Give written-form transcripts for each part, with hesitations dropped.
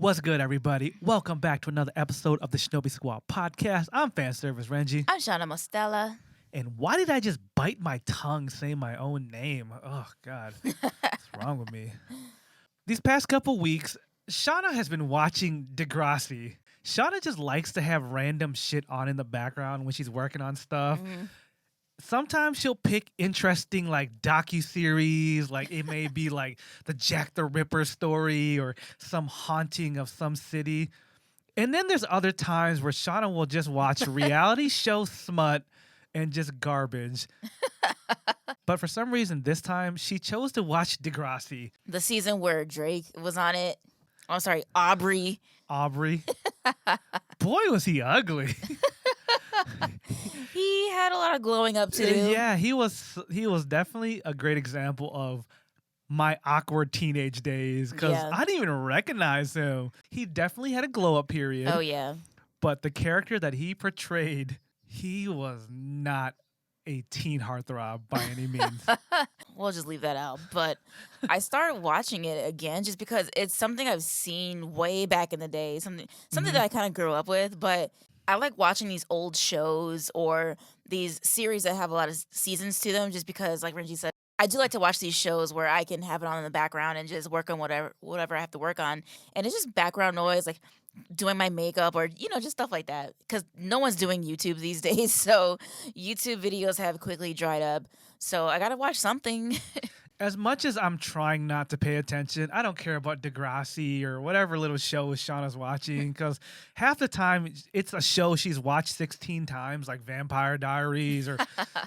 What's good, everybody? Welcome back to another episode of the Shinobi Squad Podcast. I'm fan service Renji. I'm Shana Mostella. And why did I just bite my tongue saying my own name? Oh, God. What's wrong with me? These past couple weeks, Shana has been watching Degrassi. Shana just likes to have random shit on in the background when she's working on stuff. Sometimes she'll pick interesting like docuseries, like it may be like the Jack the Ripper story or some haunting of some city. And then there's other times where Shauna will just watch reality show smut and just garbage. But for some reason this time she chose to watch Degrassi. The season where Drake was on it. Oh, sorry, Aubrey. Boy, was he ugly. He had a lot of glowing up to do. Yeah, he was definitely a great example of my awkward teenage days because I didn't even recognize him. He definitely had a glow up period. Oh, yeah. But the character that he portrayed, he was not a teen heartthrob by any means. We'll just leave that out. But I started watching it again just because it's something I've seen way back in the day, something that I kind of grew up with. But I like watching these old shows or these series that have a lot of seasons to them just because, like Renji said, I do like to watch these shows where I can have it on in the background and just work on whatever I have to work on. And it's just background noise, like doing my makeup or, just stuff like that. Because no one's doing YouTube these days. So YouTube videos have quickly dried up. So I got to watch something. As much as I'm trying not to pay attention, I don't care about Degrassi or whatever little show Shauna's watching because half the time it's a show she's watched 16 times, like Vampire Diaries or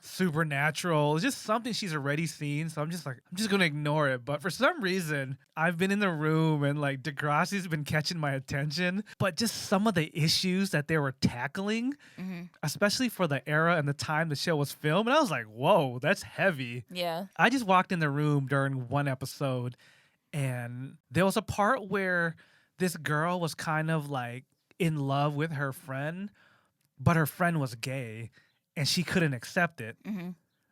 Supernatural. It's just something she's already seen, so I'm just going to ignore it. But for some reason, I've been in the room and like Degrassi's been catching my attention, but just some of the issues that they were tackling, especially for the era and the time the show was filmed, and I was like, whoa, that's heavy. Yeah. I just walked in the room during one episode and there was a part where this girl was kind of like in love with her friend, but her friend was gay and she couldn't accept it.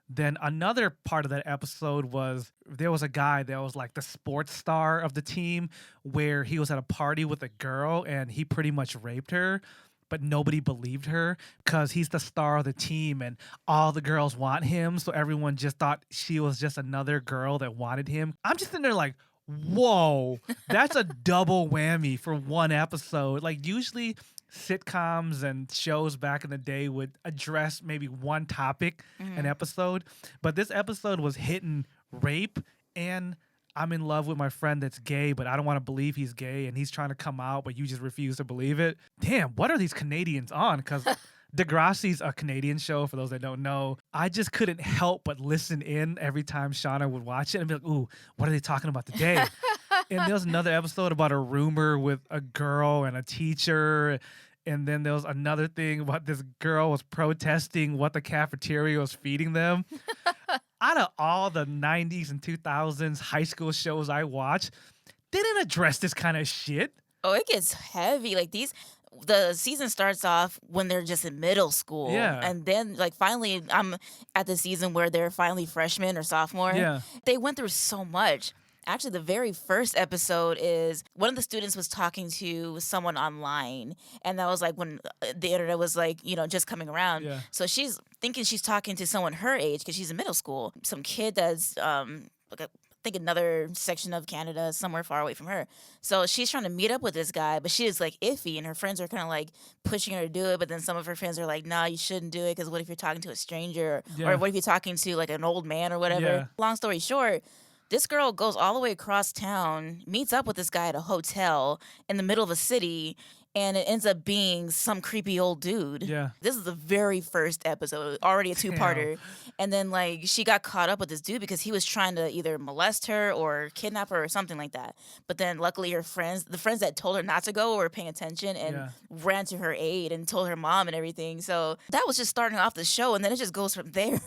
Then another part of that episode was there was a guy that was like the sports star of the team where he was at a party with a girl and he pretty much raped her. But nobody believed her because he's the star of the team and all the girls want him. So everyone just thought she was just another girl that wanted him. I'm just in there like, whoa, that's a double whammy for one episode. Like usually sitcoms and shows back in the day would address maybe one topic an episode. But this episode was hitting rape and I'm in love with my friend that's gay, but I don't want to believe he's gay and he's trying to come out, but you just refuse to believe it. Damn, what are these Canadians on? Because Degrassi's a Canadian show, for those that don't know. I just couldn't help but listen in every time Shauna would watch it and be like, ooh, what are they talking about today? And there was another episode about a rumor with a girl and a teacher. And then there was another thing about this girl was protesting what the cafeteria was feeding them. Out of all the 90s and 2000s high school shows I watched, they didn't address this kind of shit. Oh, it gets heavy. Like the season starts off when they're just in middle school. Yeah. And then like finally I'm at the season where they're finally freshmen or sophomore. Yeah. They went through so much. Actually, the very first episode is one of the students was talking to someone online. And that was like when the internet was like, just coming around. Yeah. So she's thinking she's talking to someone her age because she's in middle school. Some kid that's, like I think another section of Canada, somewhere far away from her. So she's trying to meet up with this guy, but she is like iffy. And her friends are kind of like pushing her to do it. But then some of her friends are like, nah, you shouldn't do it because what if you're talking to a stranger? Yeah. Or what if you're talking to like an old man or whatever? Yeah. Long story short, this girl goes all the way across town, meets up with this guy at a hotel in the middle of a city, and it ends up being some creepy old dude. Yeah. This is the very first episode, already a two-parter. And then, like, she got caught up with this dude because he was trying to either molest her or kidnap her or something like that. But then, luckily, the friends that told her not to go were paying attention and ran to her aid and told her mom and everything. So that was just starting off the show, and then it just goes from there.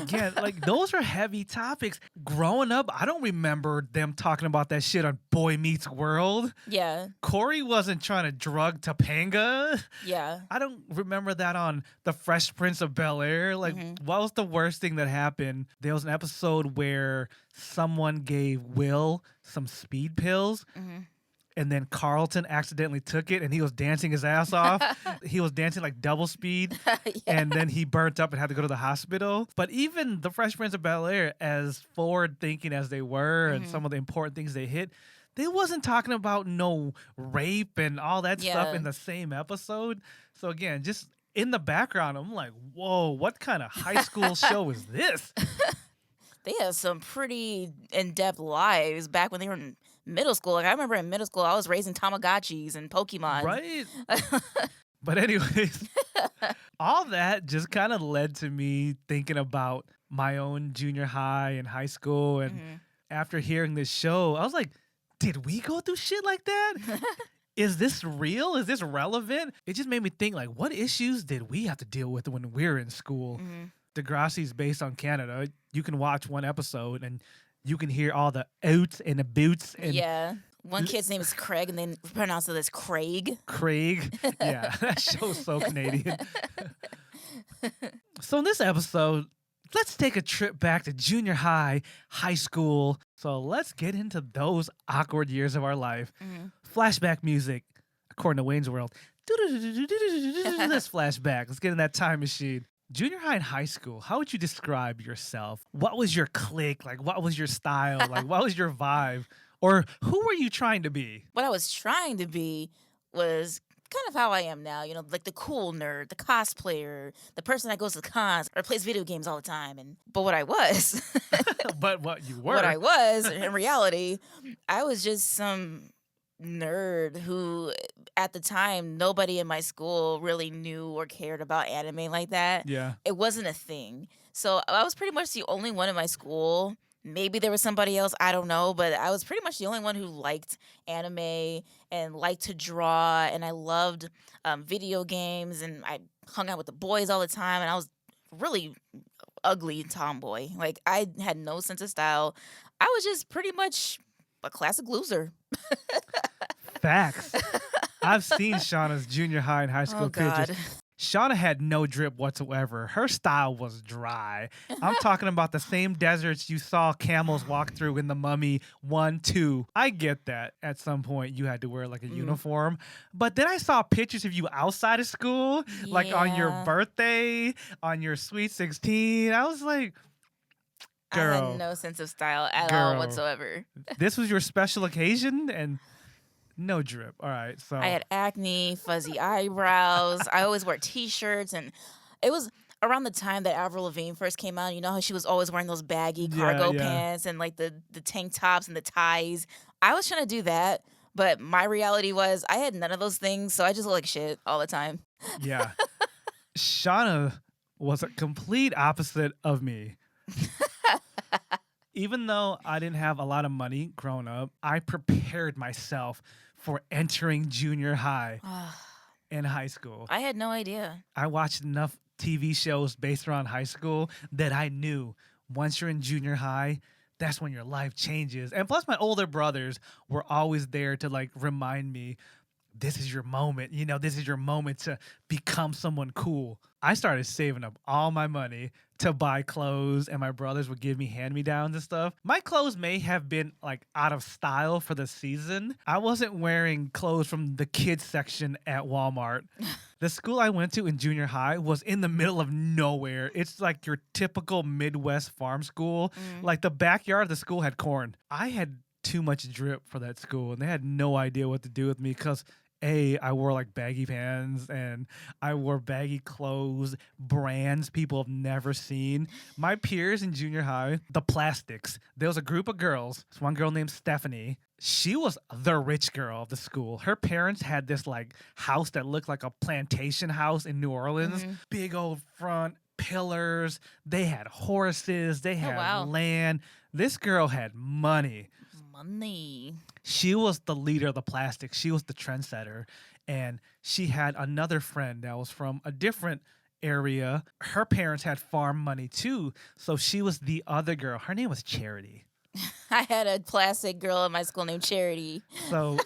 Again, like those are heavy topics. Growing up, I don't remember them talking about that shit on Boy Meets World. Yeah. Corey wasn't trying to drug Topanga. Yeah. I don't remember that on The Fresh Prince of Bel-Air. Like, what was the worst thing that happened? There was an episode where someone gave Will some speed pills. and then Carlton accidentally took it and he was dancing his ass off. He was dancing like double speed, and then he burnt up and had to go to the hospital. But even the Fresh Prince of Bel-Air, as forward thinking as they were and some of the important things they hit, they wasn't talking about no rape and all that stuff in the same episode. So again, just in the background, I'm like, whoa, what kind of high school show is this? They have some pretty in-depth lives back when they were in middle school. Like I remember in middle school, I was raising Tamagotchis and Pokemon. Right. But anyways, all that just kind of led to me thinking about my own junior high and high school. And after hearing this show, I was like, did we go through shit like that? Is this real? Is this relevant? It just made me think, like, what issues did we have to deal with when we were in school? Degrassi's based on Canada. You can watch one episode and you can hear all the outs and the boots. And one kid's name is Craig and they pronounce it as Craig. Craig. Yeah, that show's so Canadian. So in this episode, let's take a trip back to junior high, high school. So let's get into those awkward years of our life. Flashback music, according to Wayne's World. Let's flashback. Let's get in that time machine. Junior high and high school, how would you describe yourself? What was your clique? Like, what was your style? Like, what was your vibe? Or who were you trying to be? What I was trying to be was kind of how I am now, you know, like the cool nerd, the cosplayer, the person that goes to cons or plays video games all the time. But what I was, But what you were. what I was in reality, I was just some nerd who at the time nobody in my school really knew or cared about anime like that. Yeah. It wasn't a thing. So I was pretty much the only one in my school. Maybe there was somebody else, I don't know, but I was pretty much the only one who liked anime and liked to draw, and I loved video games, and I hung out with the boys all the time, and I was really ugly tomboy. Like I had no sense of style. I was just pretty much a classic loser. Facts. I've seen Shauna's junior high and high school pictures. Shana had no drip whatsoever. Her style was dry. I'm talking about the same deserts you saw camels walk through in The Mummy 1, 2. I get that at some point you had to wear like a uniform. But then I saw pictures of you outside of school, like on your birthday, on your Sweet 16. I was like, girl. I had no sense of style at all whatsoever. This was your special occasion and no drip. All right. So I had acne, fuzzy eyebrows. I always wore t-shirts, and it was around the time that Avril Lavigne first came out. You know how she was always wearing those baggy cargo pants and like the tank tops and the ties. I was trying to do that, but my reality was I had none of those things, so I just looked like shit all the time. Yeah. Shana was a complete opposite of me. Even though I didn't have a lot of money growing up, I prepared myself for entering junior high and high school. I had no idea. I watched enough TV shows based around high school that I knew once you're in junior high, that's when your life changes. And plus my older brothers were always there to like remind me, this is your moment. You know, this is your moment to become someone cool. I started saving up all my money to buy clothes, and my brothers would give me hand-me-downs and stuff. My clothes may have been like out of style for the season. I wasn't wearing clothes from the kids section at Walmart. The school I went to in junior high was in the middle of nowhere. It's like your typical Midwest farm school. Like the backyard of the school had corn. I had too much drip for that school, and they had no idea what to do with me because I wore like baggy pants and I wore baggy clothes, brands people have never seen. My peers in junior high, the Plastics, there was a group of girls. This one girl named Stephanie. She was the rich girl of the school. Her parents had this like house that looked like a plantation house in New Orleans. Big old front, pillars. They had horses. They had land. This girl had money. She was the leader of the Plastics. She was the trendsetter. And she had another friend that was from a different area. Her parents had farm money too. So she was the other girl. Her name was Charity. I had a plastic girl in my school named Charity. So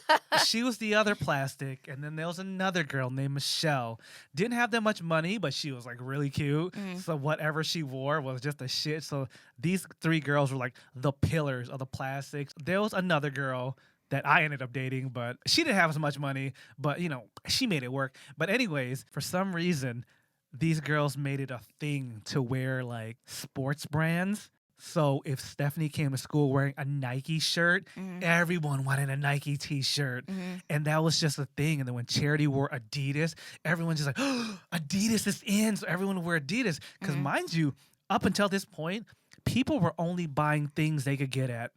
she was the other plastic. And then there was another girl named Michelle. Didn't have that much money, but she was like really cute. So whatever she wore was just a shit. So these three girls were like the pillars of the Plastics. There was another girl that I ended up dating, but she didn't have as much money, but she made it work. But anyways, for some reason, these girls made it a thing to wear like sports brands. So if Stephanie came to school wearing a Nike shirt, everyone wanted a Nike t-shirt. And that was just a thing. And then when Charity wore Adidas, everyone just like, oh, Adidas is in. So everyone would wear Adidas. Because mind you, up until this point, people were only buying things they could get at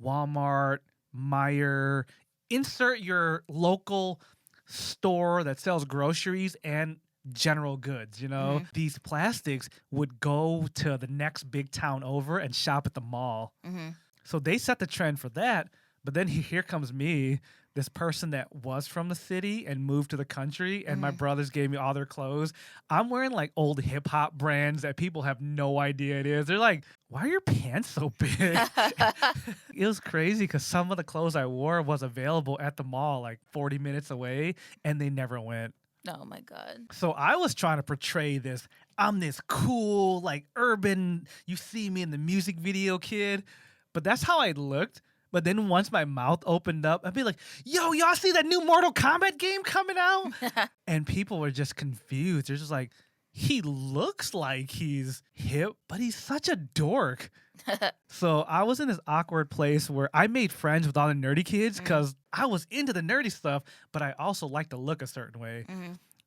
Walmart, Meijer, insert your local store that sells groceries and general goods. These plastics would go to the next big town over and shop at the mall. So they set the trend for that. But then here comes me, this person that was from the city and moved to the country, and my brothers gave me all their clothes. I'm wearing like old hip hop brands that people have no idea it is. They're like, why are your pants so big? It was crazy because some of the clothes I wore was available at the mall like 40 minutes away, and they never went. Oh my God. So I was trying to portray this, I'm this cool, like urban, you see me in the music video kid. But that's how I looked. But then once my mouth opened up, I'd be like, yo, y'all see that new Mortal Kombat game coming out? And people were just confused. They're just like, he looks like he's hip, but he's such a dork. So I was in this awkward place where I made friends with all the nerdy kids because I was into the nerdy stuff, but I also like to look a certain way.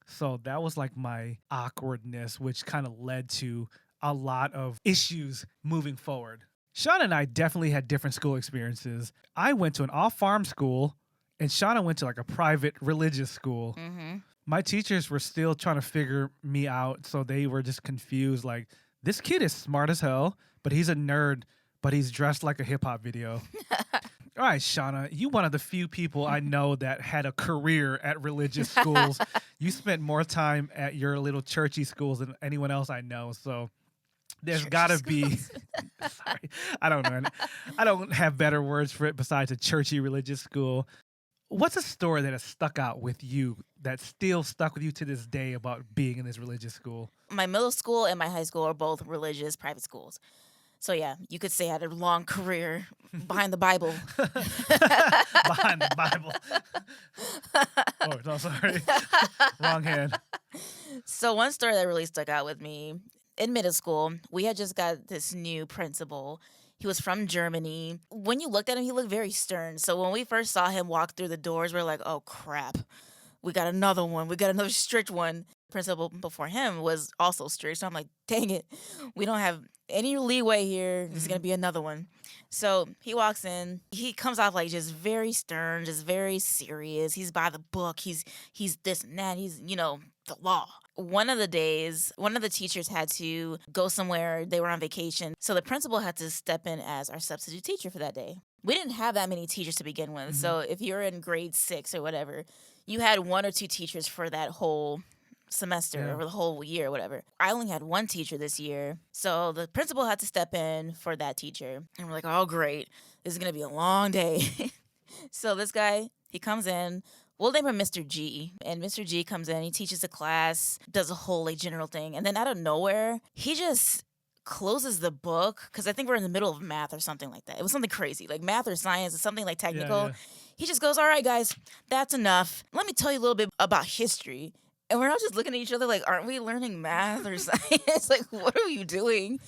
So that was like my awkwardness, which kind of led to a lot of issues moving forward. Shana and I definitely had different school experiences. I went to an off-farm school, and Shana went to like a private religious school. My teachers were still trying to figure me out, so they were just confused. Like, this kid is smart as hell, but he's a nerd, but he's dressed like a hip-hop video. All right, Shana, you one of the few people I know that had a career at religious schools. You spent more time at your little churchy schools than anyone else I know, so there's got to be... Sorry, I don't know. I don't have better words for it besides a churchy religious school. What's a story that has stuck out with you that's still stuck with you to this day about being in this religious school? My middle school and my high school are both religious private schools. So yeah, you could say I had a long career behind the Bible. Behind the Bible. Oh, no, sorry. Wrong hand. So one story that really stuck out with me, in middle school, we had just got this new principal. He was from Germany. When you looked at him, he looked very stern. So when we first saw him walk through the doors, we were like, oh, crap. We got another one. We got another strict one. Principal before him was also strict. So I'm like, dang it. We don't have any leeway here. This is going to be another one. So he walks in. He comes off like just very stern, just very serious. He's by the book. He's this and that. He's, the law. One of the days, one of the teachers had to go somewhere. They were on vacation. So the principal had to step in as our substitute teacher for that day. We didn't have that many teachers to begin with. So if you're in grade 6 or whatever, you had 1 or 2 teachers for that whole semester or the whole year or whatever. I only had 1 teacher this year. So the principal had to step in for that teacher. And we're like, oh, great. This is going to be a long day. So this guy, he comes in. We'll name him Mr. G. And Mr. G comes in, he teaches a class, does a whole general thing. And then out of nowhere, he just closes the book, because I think we're in the middle of math or something like that. It was something crazy, like math or science or something like technical. Yeah. He just goes, all right, guys, that's enough. Let me tell you a little bit about history. And we're all just looking at each other like, aren't we learning math or science? Like, what are you doing?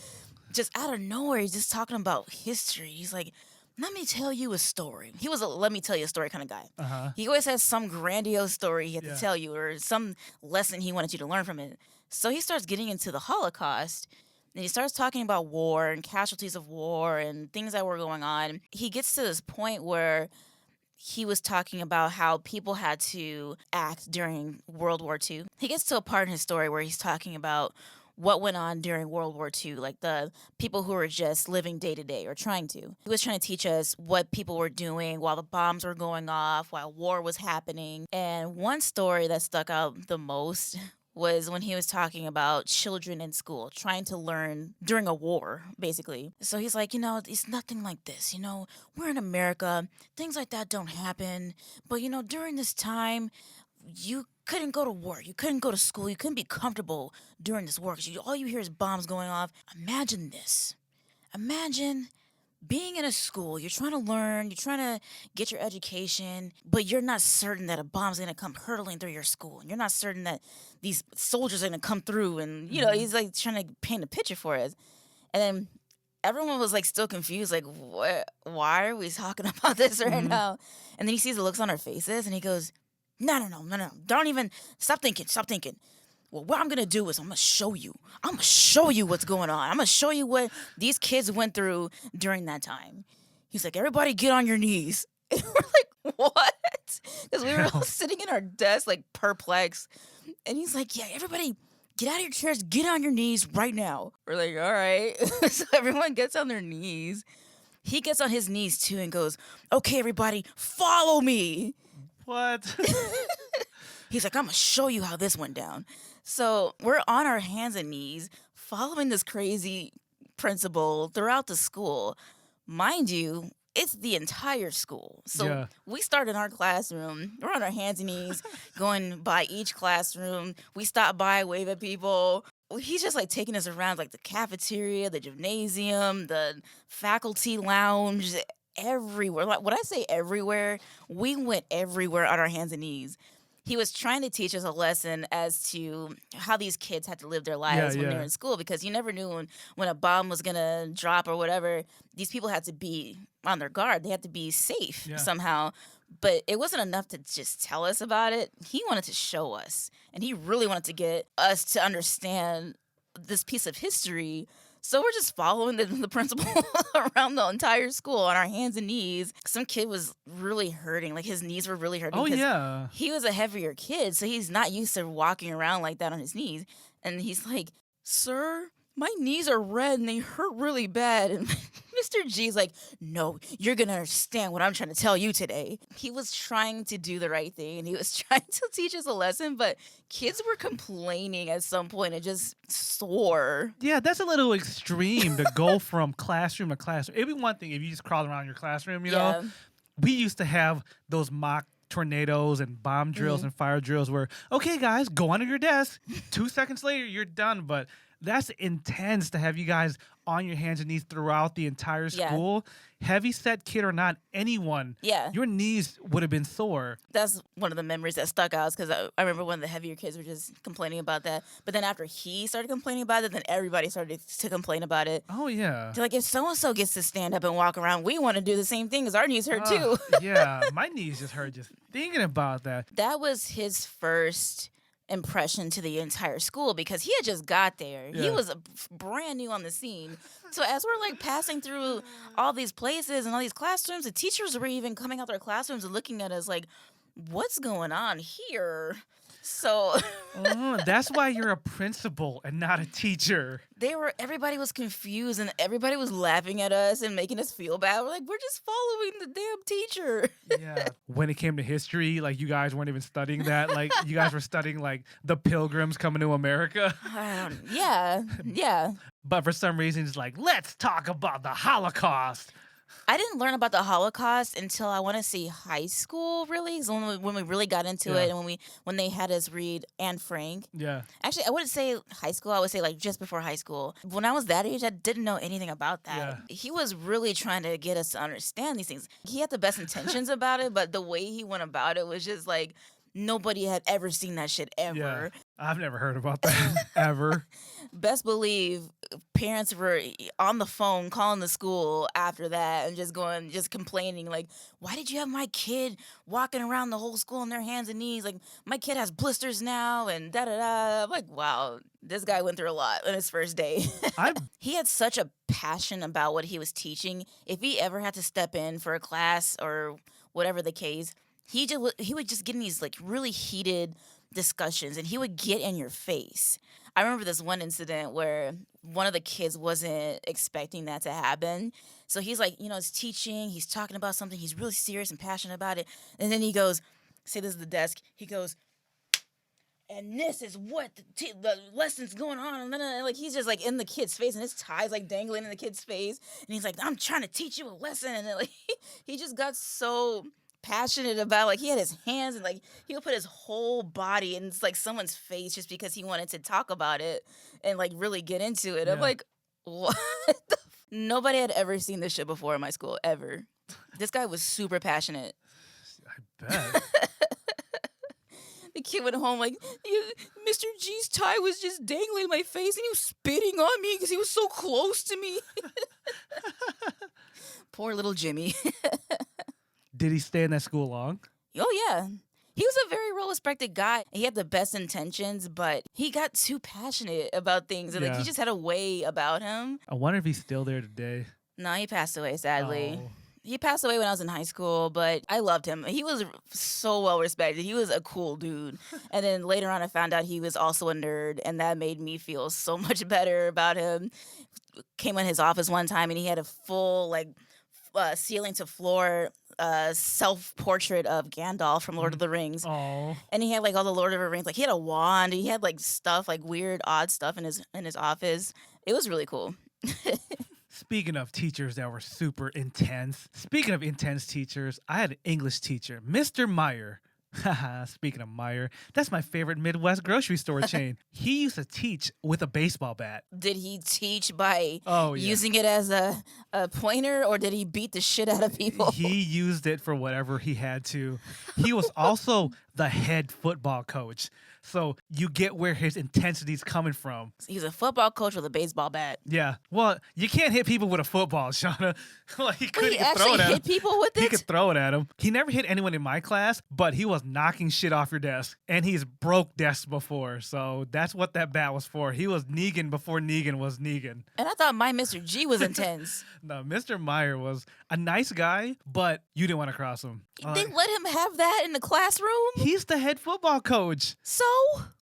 Just out of nowhere, he's just talking about history. He's like, let me tell you a story. He was a let me tell you a story kind of guy. He always has some grandiose story he had to tell you or some lesson he wanted you to learn from it. So he starts getting into the Holocaust, and he starts talking about war and casualties of war and things that were going on. He gets to this point where he was talking about how people had to act during World War II. He gets to a part in his story where he's talking about what went on during World War II, like the people who were just living day to day or trying to. He was trying to teach us what people were doing while the bombs were going off, while war was happening. And one story that stuck out the most was when he was talking about children in school trying to learn during a war, basically. So he's like, it's nothing like this. We're in America. Things like that don't happen. But, during this time, you couldn't go to work. You couldn't go to school. You couldn't be comfortable during this war because all you hear is bombs going off. Imagine this. Imagine being in a school, you're trying to learn, you're trying to get your education, but you're not certain that a bomb's gonna come hurtling through your school. And you're not certain that these soldiers are gonna come through. And, he's like trying to paint a picture for us. And then everyone was like still confused, like, what? Why are we talking about this right now? And then he sees the looks on our faces and he goes, no. Don't even stop thinking. Well, what I'm gonna do is I'm gonna show you. I'm gonna show you what's going on. I'm gonna show you what these kids went through during that time. He's like, everybody get on your knees. And we're like, what? Because we were all sitting in our desk, like perplexed. And he's like, yeah, everybody get out of your chairs, get on your knees right now. We're like, all right. So everyone gets on their knees. He gets on his knees too and goes, okay, everybody, follow me. What? He's like, I'm gonna show you how this went down. So we're on our hands and knees following this crazy principal throughout the school. Mind you, it's the entire school. So we start in our classroom. We're on our hands and knees going by each classroom. We stop by, wave at people. He's just like taking us around like the cafeteria, the gymnasium, the faculty lounge, everywhere. Like when I say everywhere, we went everywhere on our hands and knees. He was trying to teach us a lesson as to how these kids had to live their lives when they're in school, because you never knew when a bomb was going to drop or whatever. These people had to be on their guard. They had to be safe somehow. But it wasn't enough to just tell us about it. He wanted to show us, and he really wanted to get us to understand this piece of history. So we're just following the principal around the entire school on our hands and knees. Some kid was really hurting. Like, his knees were really hurting. Oh, yeah. He was a heavier kid, so he's not used to walking around like that on his knees. And he's like, sir, my knees are red and they hurt really bad. And Mr. G's like, no, you're going to understand what I'm trying to tell you today. He was trying to do the right thing, and he was trying to teach us a lesson, but kids were complaining at some point and just sore. Yeah, that's a little extreme to go from classroom to classroom. It'd be one thing if you just crawl around your classroom, you know? We used to have those mock tornadoes and bomb drills and fire drills where, okay, guys, go under your desk. 2 seconds later, you're done. But that's intense to have you guys on your hands and knees throughout the entire school. Heavy set kid or not, anyone, your knees would have been sore. That's one of the memories that stuck out, because I remember when the heavier kids were just complaining about that. But then after he started complaining about it, then everybody started to complain about it. Oh, yeah. They're like, if so-and-so gets to stand up and walk around, we want to do the same thing, because our knees hurt too. Yeah, my knees just hurt just thinking about that. That was his first impression to the entire school, because he had just got there. He was brand new on the scene. So as we're like passing through all these places and all these classrooms, the teachers were even coming out their classrooms and looking at us like, what's going on here? So that's why you're a principal and not a teacher. Everybody was confused and everybody was laughing at us and making us feel bad. We're like, we're just following the damn teacher. Yeah. When it came to history, like, you guys weren't even studying that. Like, you guys were studying like the Pilgrims coming to America. Yeah. But for some reason, it's like, let's talk about the Holocaust. I didn't learn about the Holocaust until I want to say high school, really. So when we really got into it, and when they had us read Anne Frank. Yeah. Actually, I wouldn't say high school. I would say like just before high school. When I was that age, I didn't know anything about that. Yeah. He was really trying to get us to understand these things. He had the best intentions about it, but the way he went about it was just like, nobody had ever seen that shit ever. Yeah. I've never heard about that ever. Best believe parents were on the phone calling the school after that and just complaining, like, why did you have my kid walking around the whole school on their hands and knees? Like, my kid has blisters now and da-da-da. I'm like, wow, this guy went through a lot on his first day. He had such a passion about what he was teaching. If he ever had to step in for a class or whatever the case, he would just get in these like really heated discussions, and he would get in your face. I remember this one incident where one of the kids wasn't expecting that to happen. So he's like, he's teaching, he's talking about something, he's really serious and passionate about it. And then he goes, say this is the desk, he goes, and this is what the lesson's going on. And like, he's just like in the kid's face, and his tie's like dangling in the kid's face. And he's like, I'm trying to teach you a lesson. And then, like, he just got so passionate about, like, he had his hands and like he would put his whole body in like someone's face just because he wanted to talk about it and like really get into it. I'm like, what? Nobody had ever seen this shit before in my school, ever. This guy was super passionate. I bet. The kid went home like, Mr. G's tie was just dangling in my face and he was spitting on me because he was so close to me. Poor little Jimmy. Did he stay in that school long? Oh, yeah. He was a very well-respected guy. He had the best intentions, but he got too passionate about things. And like, he just had a way about him. I wonder if he's still there today. No, he passed away, sadly. Oh. He passed away when I was in high school, but I loved him. He was so well respected. He was a cool dude. And then later on, I found out he was also a nerd, and that made me feel so much better about him. Came in his office one time, and he had a full, like, ceiling to floor self-portrait of Gandalf from Lord of the Rings. Oh. And he had, like, all the Lord of the Rings. Like, he had a wand. He had, like, stuff, like, weird, odd stuff in his office. It was really cool. Speaking of teachers that were super intense, speaking of intense teachers, I had an English teacher, Mr. Meyer. Speaking of Meyer, that's my favorite Midwest grocery store chain. He used to teach with a baseball bat. Did he teach by using it as a pointer, or did he beat the shit out of people? He used it for whatever he had to. He was also the head football coach. So you get where his intensity is coming from. He's a football coach with a baseball bat. Yeah. Well, you can't hit people with a football, Shana. Like, he could actually hit people with it? He could throw it at him. He never hit anyone in my class, but he was knocking shit off your desk. And he's broke desks before. So that's what that bat was for. He was Negan before Negan was Negan. And I thought my Mr. G was intense. No, Mr. Meyer was a nice guy, but you didn't want to cross him. They let him have that in the classroom? He's the head football coach. So?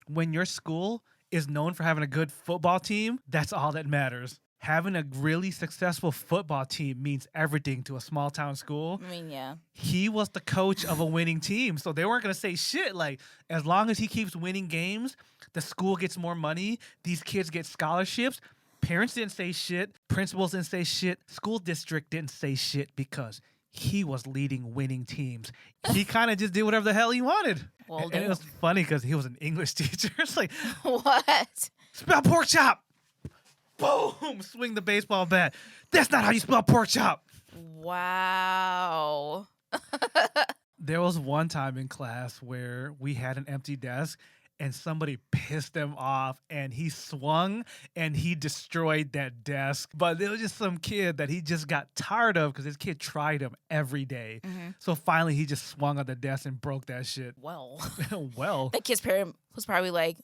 When your school is known for having a good football team, that's all that matters. Having a really successful football team means everything to a small town school. I mean, yeah. He was the coach of a winning team, so they weren't going to say shit. Like, as long as he keeps winning games, the school gets more money, these kids get scholarships. Parents didn't say shit. Principals didn't say shit. School district didn't say shit because he was leading winning teams. He kind of just did whatever the hell he wanted. Well, and it was funny because he was an English teacher. It's like, what? Spell pork chop. Boom. Swing the baseball bat. That's not how you spell pork chop. Wow. There was one time in class where we had an empty desk and somebody pissed him off and he swung and he destroyed that desk. But there was just some kid that he just got tired of because his kid tried him every day. Mm-hmm. So finally he just swung on the desk and broke that shit. Well. That kid's parent was probably like,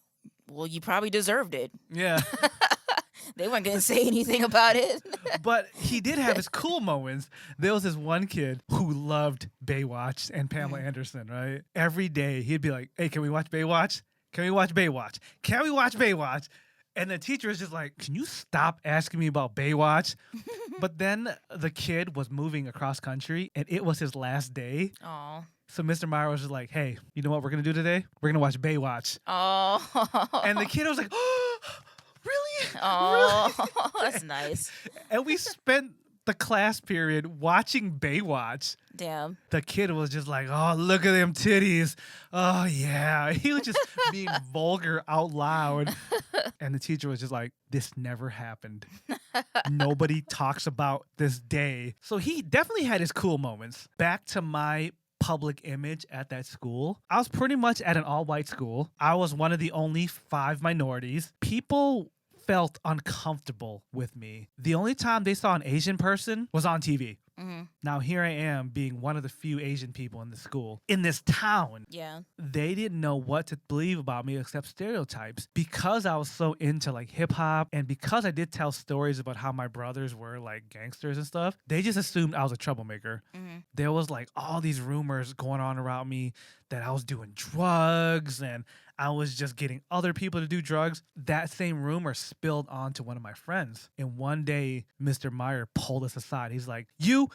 well, you probably deserved it. Yeah. They weren't going to say anything about it. But he did have his cool moments. There was this one kid who loved Baywatch and Pamela Anderson, right? Every day he'd be like, hey, can we watch Baywatch? Can we watch Baywatch? Can we watch Baywatch? And the teacher is just like, can you stop asking me about Baywatch? But then the kid was moving across country and it was his last day. Aww. So Mr. Meyer was just like, hey, you know what we're going to do today? We're going to watch Baywatch. Oh. And the kid was like, oh, really? Oh, really? That's nice. And we spent the class period watching Baywatch. Damn. The kid was just like, oh, look at them titties. Oh, yeah. He was just being vulgar out loud. And the teacher was just like, this never happened. Nobody talks about this day. So he definitely had his cool moments. Back to my public image at that school. I was pretty much at an all-white school. I was one of the only 5 minorities. People felt uncomfortable with me. The only time they saw an Asian person was on TV. Mm-hmm. Now here I am being one of the few Asian people in the school. In this town, yeah, they didn't know what to believe about me except stereotypes. Because I was so into like hip hop and because I did tell stories about how my brothers were like gangsters and stuff, they just assumed I was a troublemaker. Mm-hmm. There was like all these rumors going on around me that I was doing drugs and I was just getting other people to do drugs. That same rumor spilled onto one of my friends. And one day, Mr. Meyer pulled us aside. He's like, you,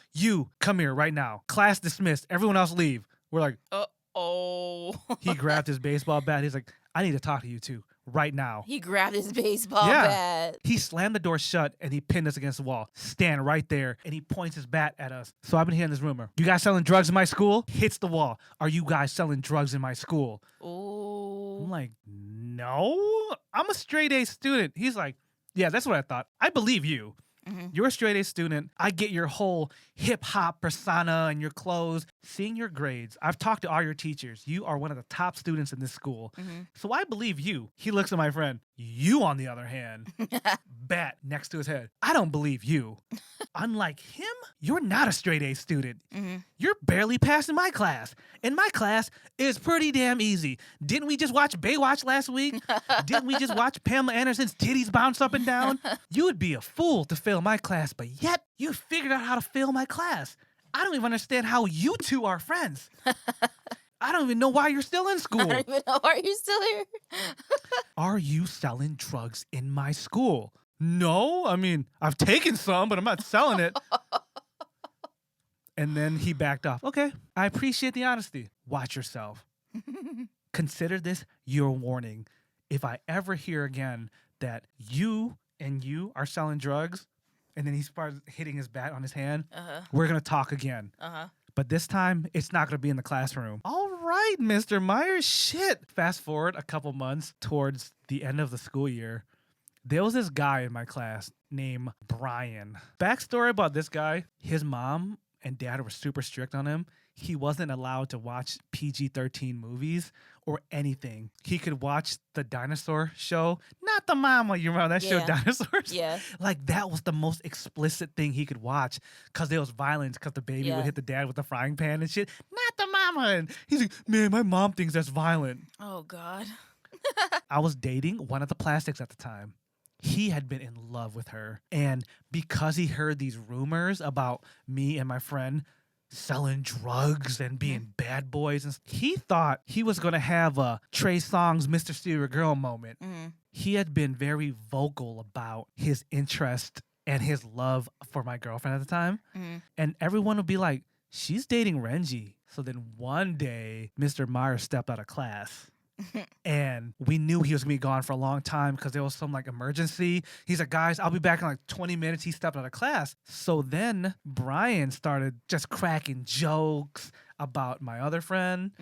come here right now. Class dismissed. Everyone else leave. We're like, uh-oh. He grabbed his baseball bat. He's like, I need to talk to you two right now. He grabbed his baseball bat. He slammed the door shut and he pinned us against the wall. Stand right there. And he points his bat at us. So I've been hearing this rumor. You guys selling drugs in my school? Hits the wall. Are you guys selling drugs in my school? Ooh. I'm like, no, I'm a straight A student. He's like, yeah, that's what I thought. I believe you. You're a straight A student. I get your whole hip hop persona and your clothes. Seeing your grades, I've talked to all your teachers. You are one of the top students in this school. So I believe you. He looks at my friend. You, on the other hand, bat next to his head. I don't believe you. Unlike him, you're not a straight A student. You're barely passing my class. And my class is pretty damn easy. Didn't we just watch Baywatch last week? Didn't we just watch Pamela Anderson's titties bounce up and down? You would be a fool to fail my class, but yet you figured out how to fail my class. I don't even understand how you two are friends. I don't even know why you're still in school. I don't even know why you're still here. Are you selling drugs in my school? No, I mean, I've taken some, but I'm not selling it. And then he backed off. Okay, I appreciate the honesty. Watch yourself. Consider this your warning. If I ever hear again that you are selling drugs, and then he starts hitting his bat on his hand, we're going to talk again. But this time, it's not going to be in the classroom. All right, Mr. Myers, shit. Fast forward a couple months towards the end of the school year. There was this guy in my class named Brian. Backstory about this guy, his mom and dad were super strict on him. He wasn't allowed to watch PG-13 movies or anything. He could watch the dinosaur show. Not the mama, you remember that show, Dinosaurs? Yeah. Like, that was the most explicit thing he could watch because there was violence because the baby would hit the dad with the frying pan and shit. Not the mama. And he's like, man, my mom thinks that's violent. Oh, God. I was dating one of the plastics at the time. He had been in love with her. And because he heard these rumors about me and my friend selling drugs and being bad boys, and he thought he was going to have a Trey Songz Mr. Steal Your Girl moment. He had been very vocal about his interest and his love for my girlfriend at the time. And everyone would be like, she's dating Renji. So then one day, Mr. Myers stepped out of class. And we knew he was gonna be gone for a long time because there was some like emergency. He's like, guys, I'll be back in like 20 minutes. He stepped out of class. So then Brian started just cracking jokes about my other friend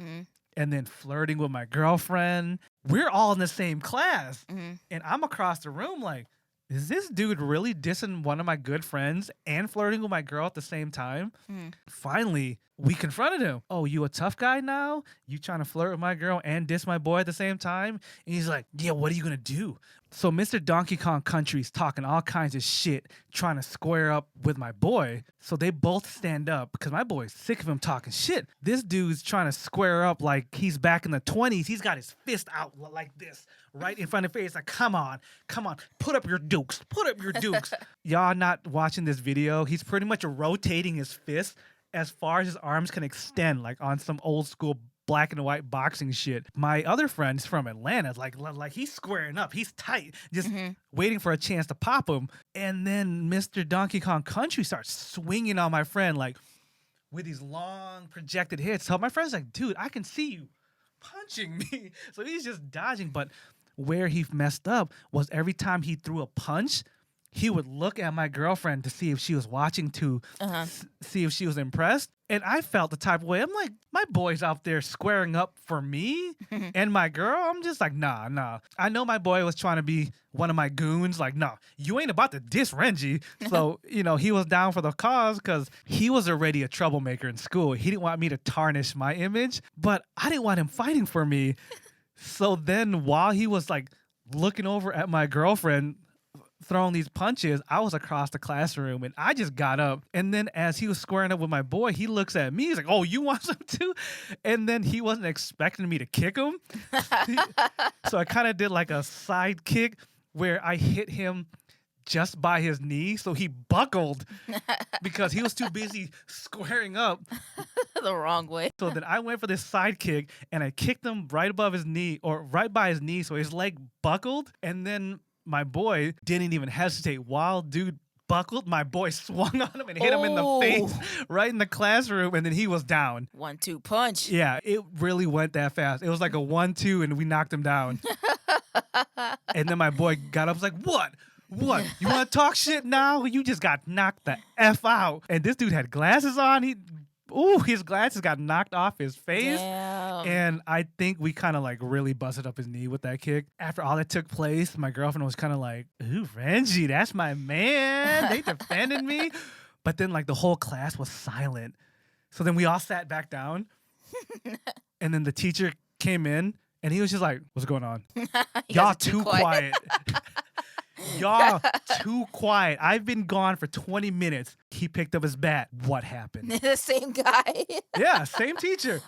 and then flirting with my girlfriend. We're all in the same class. And I'm across the room like, is this dude really dissing one of my good friends and flirting with my girl at the same time? Finally, we confronted him. Oh, you a tough guy now? You trying to flirt with my girl and diss my boy at the same time? And he's like, yeah, what are you going to do? So Mr. Donkey Kong Country's talking all kinds of shit, trying to square up with my boy. So they both stand up because my boy's sick of him talking shit. This dude's trying to square up like he's back in the 20s. He's got his fist out like this, right in front of his face. Like, come on, put up your dukes, Y'all not watching this video. He's pretty much rotating his fist as far as his arms can extend, like on some old school black and white boxing shit. My other friend is from Atlanta. Like he's squaring up. He's tight, just waiting for a chance to pop him. And then Mr. Donkey Kong Country starts swinging on my friend, like with these long projected hits. So my friend's like, dude, I can see you punching me. So he's just dodging. But where he messed up was every time he threw a punch, he would look at my girlfriend to see if she was watching to see if she was impressed. And I felt the type of way. I'm like, my boy's out there squaring up for me and my girl. I'm just like, nah. I know my boy was trying to be one of my goons. Like, no, you ain't about to diss Renji. So, he was down for the cause because he was already a troublemaker in school. He didn't want me to tarnish my image, but I didn't want him fighting for me. So then while he was like looking over at my girlfriend throwing these punches, I was across the classroom and I just got up. And then as he was squaring up with my boy, he looks at me. He's like, oh, you want some too? And then he wasn't expecting me to kick him. So I kind of did like a side kick where I hit him just by his knee. So he buckled because he was too busy squaring up. The wrong way. So then I went for this side kick and I kicked him right above his knee or right by his knee. So his leg buckled. And then my boy didn't even hesitate. While dude buckled, my boy swung on him and hit him in the face right in the classroom, and then he was down. 1-2 punch. Yeah, it really went that fast. It was like a 1-2, and we knocked him down. And then my boy got up, was like, what? You want to talk shit now? You just got knocked the F out. And this dude had glasses on. his glasses got knocked off his face. Damn. And I think we kind of like really busted up his knee with that kick. After all that took place, my girlfriend was kind of like, ooh, Renji, that's my man. They defended me. But then like the whole class was silent. So then we all sat back down. And then the teacher came in and he was just like, what's going on? Y'all too quiet. Y'all too quiet. I've been gone for 20 minutes. He picked up his bat. What happened? The same guy. Yeah, same teacher.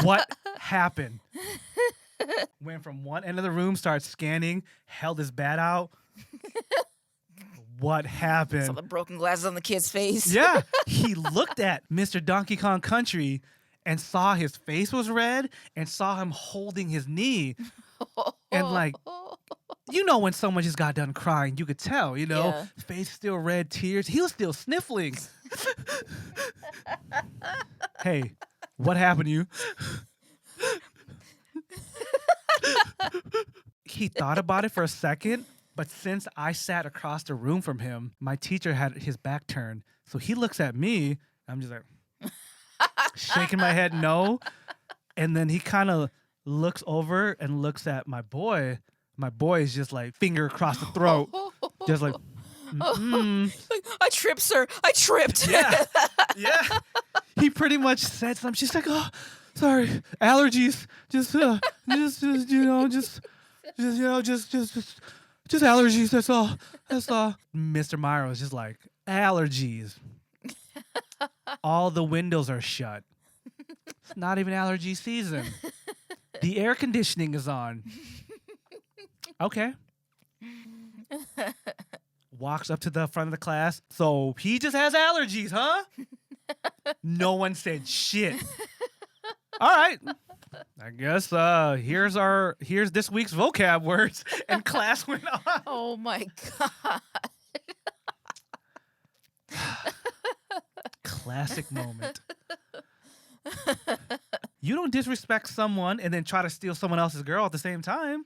What happened? Went from one end of the room, started scanning, held his bat out. What happened? Saw the broken glasses on the kid's face. Yeah, he looked at Mr. Donkey Kong Country and saw his face was red and saw him holding his knee. And like, you know when someone just got done crying, you could tell, Yeah. face still red, tears. He was still sniffling. Hey, what happened to you? He thought about it for a second, but since I sat across the room from him, my teacher had his back turned. So he looks at me. I'm just like, shaking my head no. And then he kind of looks over and looks at my boy. My boy is just like finger across the throat. Just like, Like, I tripped, sir. I tripped. yeah. Yeah. He pretty much said something. She's like, oh, sorry, allergies. Just allergies. That's all. That's all. Mr. Meyer was just like, allergies. All the windows are shut. It's not even allergy season. The air conditioning is on. Okay. Walks up to the front of the class. So he just has allergies, huh? No one said shit. All right. I guess here's this week's vocab words. And class went on. Oh my God. Classic moment. You don't disrespect someone and then try to steal someone else's girl at the same time.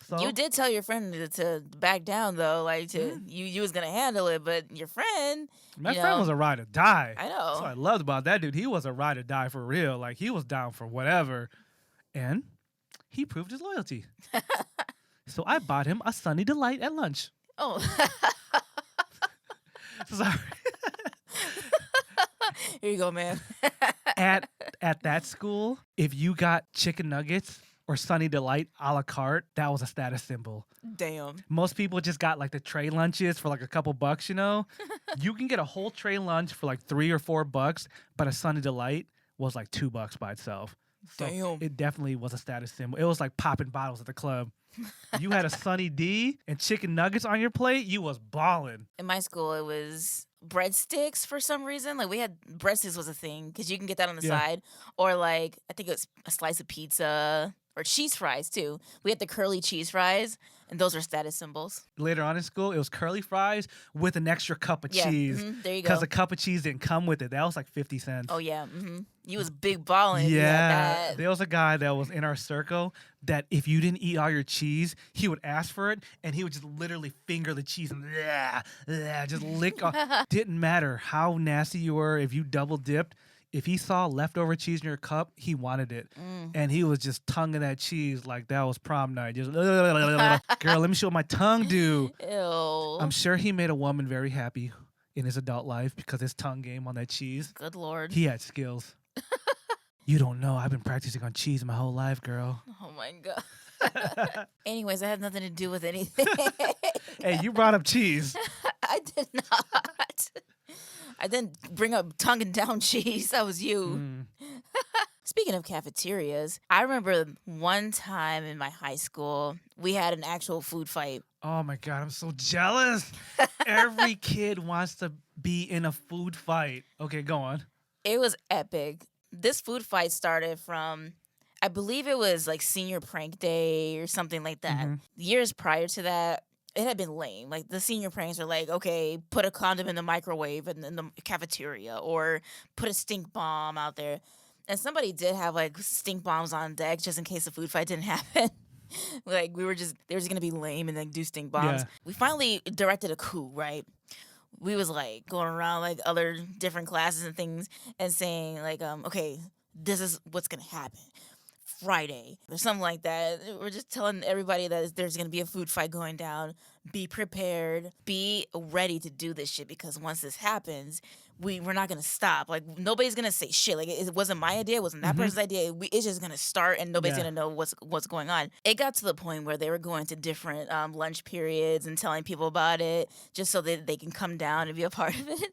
So You did tell your friend to back down though, like you was gonna handle it, but your friend, my friend was a ride or die. I know. That's what I loved about that dude. He was a ride or die for real. Like he was down for whatever. And he proved his loyalty. So I bought him a Sunny Delight at lunch. Oh. Sorry. Here you go, man. At that school, if you got chicken nuggets or Sunny Delight a la carte, that was a status symbol. Damn. Most people just got like the tray lunches for like a couple bucks, You can get a whole tray lunch for like $3 or $4, but a Sunny Delight was like $2 by itself. So Damn. it definitely was a status symbol. It was like popping bottles at the club. You had a Sunny D and chicken nuggets on your plate, you was balling. In my school, it was breadsticks for some reason. Like we had breadsticks was a thing because you can get that on the side, or like I think it was a slice of pizza or cheese fries too. We had the curly cheese fries, and those are status symbols. Later on in school, it was curly fries with an extra cup of cheese. There you go. Because a cup of cheese didn't come with it. That was like 50 cents. Oh yeah, you was big balling. Yeah, there was a guy that was in our circle that if you didn't eat all your cheese, he would ask for it and he would just literally finger the cheese and just lick off. Didn't matter how nasty you were, if you double dipped, if he saw leftover cheese in your cup, he wanted it. And he was just tonguing that cheese like that was prom night. Just, girl, let me show what my tongue do. Ew. I'm sure he made a woman very happy in his adult life because his tongue game on that cheese. Good Lord. He had skills. You don't know. I've been practicing on cheese my whole life, girl. Oh my God. Anyways, I had nothing to do with anything. Hey, you brought up cheese. I did not. I didn't bring up tongue and down cheese. That was you. Speaking of cafeterias, I remember one time in my high school, we had an actual food fight. Oh my God, I'm so jealous. Every kid wants to be in a food fight. Okay, go on. It was epic. This food fight started from, I believe it was like senior prank day or something like that. Years prior to that, it had been lame. Like the senior pranks are like, okay, put a condom in the microwave and in the cafeteria, or put a stink bomb out there. And somebody did have like stink bombs on deck just in case the food fight didn't happen. Like they were just gonna be lame and then do stink bombs. Yeah. We finally directed a coup, right? we was like going around like other different classes and things and saying like, okay, this is what's gonna happen Friday or something like that. We're just telling everybody that there's gonna be a food fight going down. Be prepared. Be ready to do this shit because once this happens, we're not gonna stop. Like nobody's gonna say shit. Like it wasn't my idea. It wasn't that person's idea. It's just gonna start and nobody's gonna know what's going on. It got to the point where they were going to different lunch periods and telling people about it just so that they can come down and be a part of it.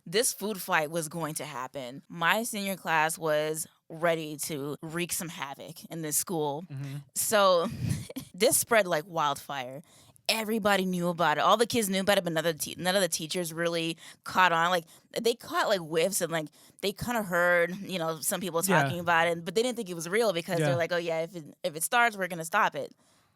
This food fight was going to happen. My senior class was ready to wreak some havoc in this school. So this spread like wildfire. Everybody knew about it. All the kids knew about it, but none of the teachers really caught on. Like they caught like whiffs and like they kind of heard, some people talking about it, but they didn't think it was real because they're like, oh yeah, if it starts, we're gonna stop it.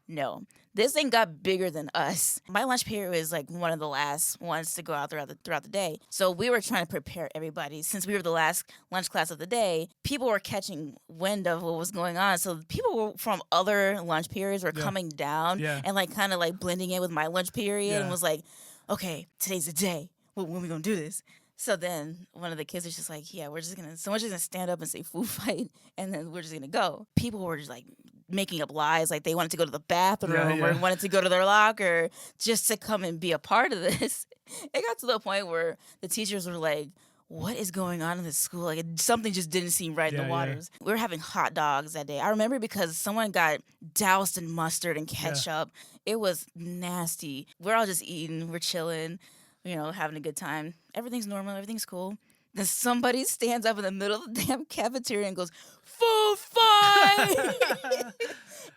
No, this thing got bigger than us. My lunch period was like one of the last ones to go out throughout the day. So we were trying to prepare everybody. Since we were the last lunch class of the day, people were catching wind of what was going on. So people from other lunch periods were coming down and like kind of like blending in with my lunch period and was like, okay, today's the day. When are we gonna do this? So then one of the kids was just like, yeah, someone's just gonna stand up and say food fight, and then we're just gonna go. People were just like making up lies, like they wanted to go to the bathroom or wanted to go to their locker just to come and be a part of this. It got to the point where the teachers were like, what is going on in this school? Like something just didn't seem right in the waters. We were having hot dogs that day. I remember because someone got doused in mustard and ketchup. It was nasty. We're all just eating, we're chilling, having a good time. Everything's normal, everything's cool. Then somebody stands up in the middle of the damn cafeteria and goes, food fight!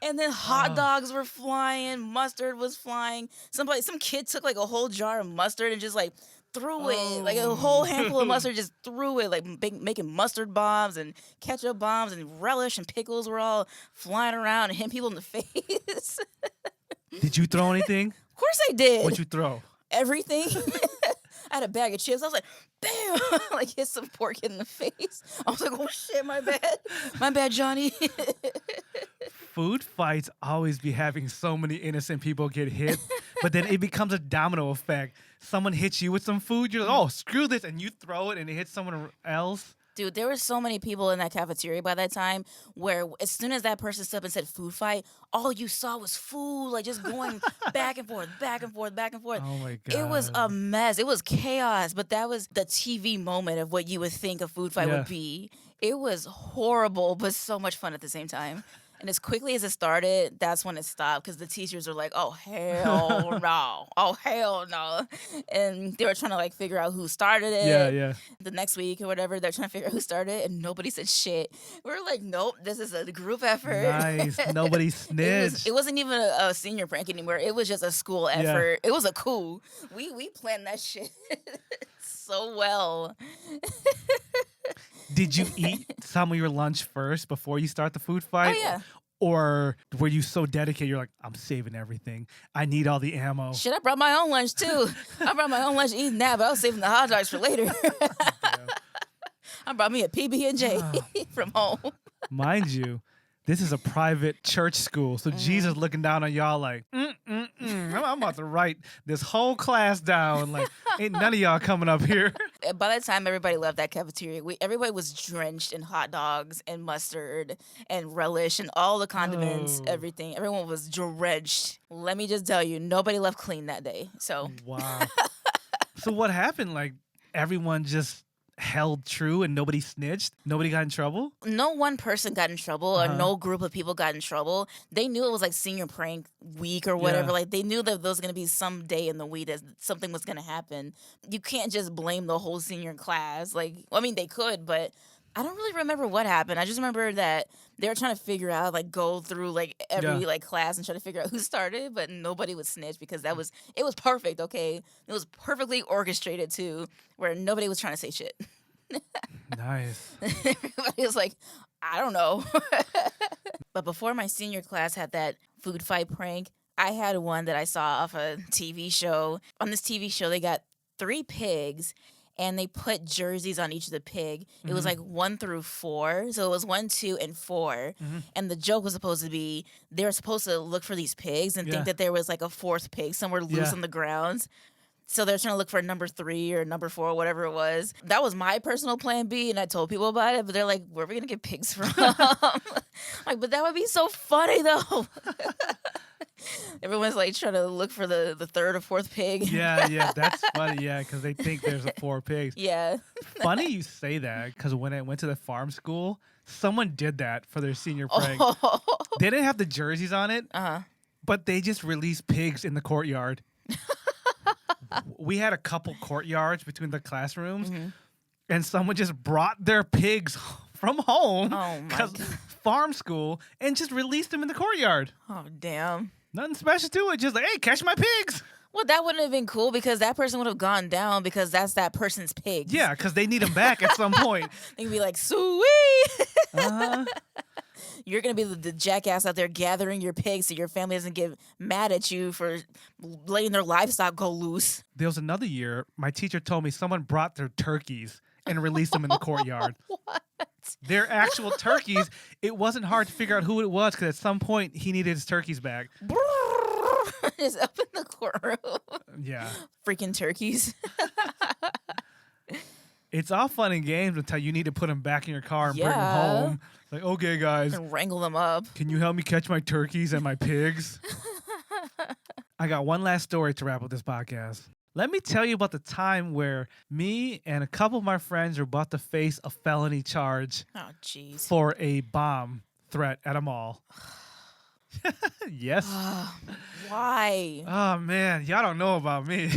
And then hot dogs were flying, mustard was flying. Some kid took like a whole jar of mustard and just like threw it, like a whole handful of mustard, just threw it, like making mustard bombs and ketchup bombs and relish and pickles were all flying around and hitting people in the face. Did you throw anything? Of course I did. What'd you throw? Everything. I had a bag of chips. I was like, bam! Like hit some poor kid in the face. I was like, oh shit, my bad, Johnny. Food fights always be having so many innocent people get hit, but then it becomes a domino effect. Someone hits you with some food, you're like, oh, screw this, and you throw it and it hits someone else. Dude, there were so many people in that cafeteria by that time where as soon as that person stepped and said food fight, all you saw was food, like just going back and forth, back and forth, back and forth. Oh my God. It was a mess. It was chaos, but that was the TV moment of what you would think a food fight would be. It was horrible, but so much fun at the same time. And as quickly as it started, that's when it stopped because the teachers were like, oh, hell no. Oh, hell no. And they were trying to like figure out who started it. Yeah. The next week or whatever, they're trying to figure out who started it and nobody said shit. We were like, nope, this is a group effort. Nice. Nobody snitched. It wasn't even a senior prank anymore. It was just a school effort. It was a coup. We planned that shit so well. Did you eat some of your lunch first before you start the food fight? Oh, yeah. Or were you so dedicated, you're like, I'm saving everything. I need all the ammo. Shit, I brought my own lunch, too. I brought my own lunch eating that, but I was saving the hot dogs for later. I brought me a PB&J from home. Mind you, this is a private church school, so Jesus looking down on y'all like, I'm about to write this whole class down. Like, ain't none of y'all coming up here. By the time everybody left that cafeteria, everybody was drenched in hot dogs and mustard and relish and all the condiments, everything. Everyone was drenched. Let me just tell you, nobody left clean that day. So wow. So what happened? Like, everyone just held true and nobody snitched? Nobody got in trouble? No one person got in trouble or no group of people got in trouble. They knew it was like senior prank week or whatever. Like they knew that there was going to be some day in the week that something was going to happen. You can't just blame the whole senior class. Like, I mean, they could, but I don't really remember what happened. I just remember that they were trying to figure out, like, go through like every like class and try to figure out who started, but nobody would snitch because it was perfect. Okay, it was perfectly orchestrated too, where nobody was trying to say shit. Nice. Everybody was like, I don't know. But before my senior class had that food fight prank, I had one that I saw off a TV show. On this TV show, they got 3 pigs. And they put jerseys on each of the pig. It was like 1 through 4. So it was 1, 2, and 4. And the joke was supposed to be they were supposed to look for these pigs and think that there was like a 4th pig somewhere loose on the grounds. So they're trying to look for number 3 or number 4, whatever it was. That was my personal plan B, and I told people about it, but they're like, where are we going to get pigs from? Like, but that would be so funny, though. Everyone's like trying to look for the 3rd or 4th pig. Yeah, that's funny, yeah, because they think there's 4 pigs. Yeah. Funny you say that, because when I went to the farm school, someone did that for their senior prank. Oh. They didn't have the jerseys on it, Uh-huh. but they just released pigs in the courtyard. We had a couple courtyards between the classrooms, and someone just brought their pigs from home, Oh, my God. farm school, and just released them in the courtyard. Oh, damn. Nothing special to it. Just like, hey, catch my pigs. Well, that wouldn't have been cool because that person would have gone down because that's that person's pigs. Yeah, because they need them back at some point. They'd be like, sweet. Uh-huh. You're going to be the jackass out there gathering your pigs so your family doesn't get mad at you for letting their livestock go loose. There was another year, my teacher told me someone brought their turkeys and released them in the courtyard. What? They're actual turkeys. It wasn't hard to figure out who it was because at some point he needed his turkeys back. Just up in the courtroom. Yeah. Freaking turkeys. It's all fun and games until you need to put them back in your car and bring them Yeah. home. Like, okay, guys, And wrangle them up. can you help me catch my turkeys and my pigs? I got one last story to wrap up this podcast. Let me tell you about the time where me and a couple of my friends were about to face a felony charge Oh, jeez. for a bomb threat at a mall. Yes. Why? Oh, man. Y'all don't know about me.